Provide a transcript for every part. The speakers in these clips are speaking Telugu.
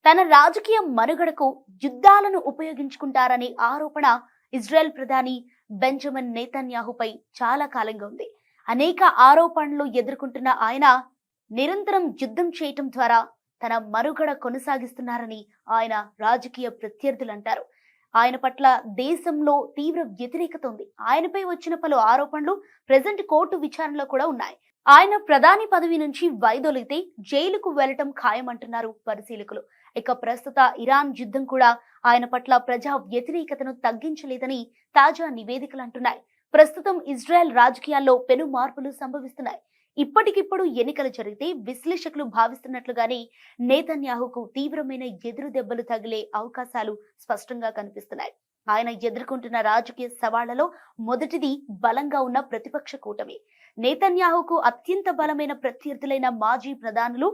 తన రాజకీయ మనుగడకు యుద్ధాలను ఉపయోగించుకుంటారనే ఆరోపణ ఇజ్రాయెల్ ప్రధాని బెంజమిన్ నెతన్యాహుపై చాలా కాలంగా ఉంది. అనేక ఆరోపణలు ఎదుర్కొంటున్న ఆయన నిరంతరం యుద్ధం చేయటం ద్వారా తన మనుగడ కొనసాగిస్తున్నారని ఆయన రాజకీయ ప్రత్యర్థులు అంటారు. ఆయన పట్ల దేశంలో తీవ్ర వ్యతిరేకత ఉంది. ఆయనపై వచ్చిన పలు ఆరోపణలు ప్రెజెంట్ కోర్టు విచారణలో కూడా ఉన్నాయి. ఆయన ప్రధాని పదవి నుంచి వైదొలిగితే జైలుకు వెళ్లటం ఖాయమంటున్నారు పరిశీలకులు. ఇక ప్రస్తుత ఇరాన్ యుద్ధం కూడా ఆయన పట్ల ప్రజా వ్యతిరేకతను తగ్గించలేదని తాజా నివేదికలు అంటున్నాయి. ప్రస్తుతం ఇజ్రాయెల్ రాజకీయాల్లో పెను మార్పులు సంభవిస్తున్నాయి. ఇప్పటికిప్పుడు ఎన్నికలు జరిగితే విశ్లేషకులు భావిస్తున్నట్లుగానే నేతన్యాహుకు తీవ్రమైన ఎదురు దెబ్బలు తగిలే అవకాశాలు స్పష్టంగా కనిపిస్తున్నాయి. ఆయన ఎదుర్కొంటున్న రాజకీయ సవాళ్లలో మొదటిది బలంగా ఉన్న ప్రతిపక్ష కూటమి. నేతన్యాహుకు అత్యంత బలమైన ప్రత్యర్థులైన మాజీ ప్రధానులు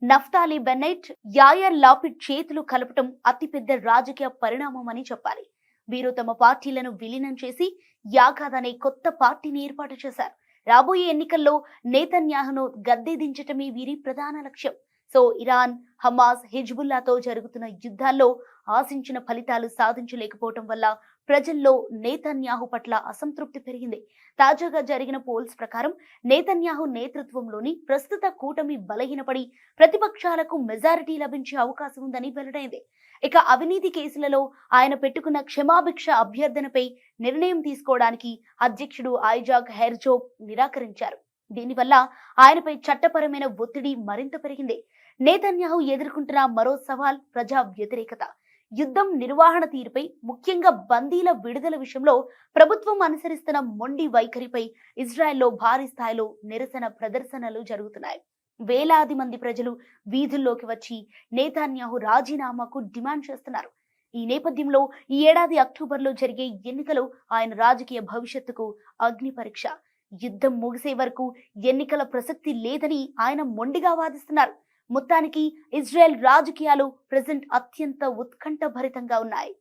నఫ్తాలి బెన్నెట్, యాయర్ లాపిడ్ చేతులు కలపటం అతిపెద్ద రాజకీయ పరిణామం అని చెప్పాలి. వీరు తమ పార్టీలను విలీనం చేసి యాగాద్ అనే కొత్త పార్టీని ఏర్పాటు చేశారు. రాబోయే ఎన్నికల్లో నేతన్యాహును గద్దె దించటమే వీరి ప్రధాన లక్ష్యం. సో ఇరాన్, హమాస్, హిజ్బుల్లాతో జరుగుతున్న యుద్ధాల్లో ఆశించిన ఫలితాలు సాధించలేకపోవటం వల్ల ప్రజల్లో నేతన్యాహు పట్ల అసంతృప్తి పెరిగింది. తాజాగా జరిగిన పోల్స్ ప్రకారం నేతన్యాహు నేతృత్వంలోని ప్రస్తుత కూటమి బలహీనపడి ప్రతిపక్షాలకు మెజారిటీ లభించే అవకాశం ఉందని వెల్లడైంది. ఇక అవినీతి కేసులలో ఆయన పెట్టుకున్న క్షమాభిక్ష అభ్యర్థనపై నిర్ణయం తీసుకోవడానికి అధ్యక్షుడు ఐజాక్ హెర్జోగ్ నిరాకరించారు. దీనివల్ల ఆయనపై చట్టపరమైన ఒత్తిడి మరింత పెరిగింది. నేతన్యాహు ఎదుర్కొంటున్న మరో సవాల్ ప్రజా వ్యతిరేకత. యుద్ధం నిర్వహణ తీరుపై, ముఖ్యంగా బందీల విడుదల విషయంలో ప్రభుత్వం అనుసరిస్తున్న మొండి వైఖరిపై ఇజ్రాయెల్లో భారీ స్థాయిలో నిరసన ప్రదర్శనలు జరుగుతున్నాయి. వేలాది మంది ప్రజలు వీధుల్లోకి వచ్చి నేతన్యాహు రాజీనామాకు డిమాండ్ చేస్తున్నారు. ఈ నేపథ్యంలో ఈ ఏడాది అక్టోబర్లో జరిగే ఎన్నికలు ఆయన రాజకీయ భవిష్యత్తుకు అగ్ని పరీక్ష. యుద్ధం ముగిసే వరకు ఎన్నికల ప్రసక్తి లేదని ఆయన మొండిగా వాదిస్తున్నారు. మొత్తానికి ఇజ్రాయెల్ రాజకీయాలు ప్రెజెంట్ అత్యంత ఉత్కంఠభరితంగా ఉన్నాయి.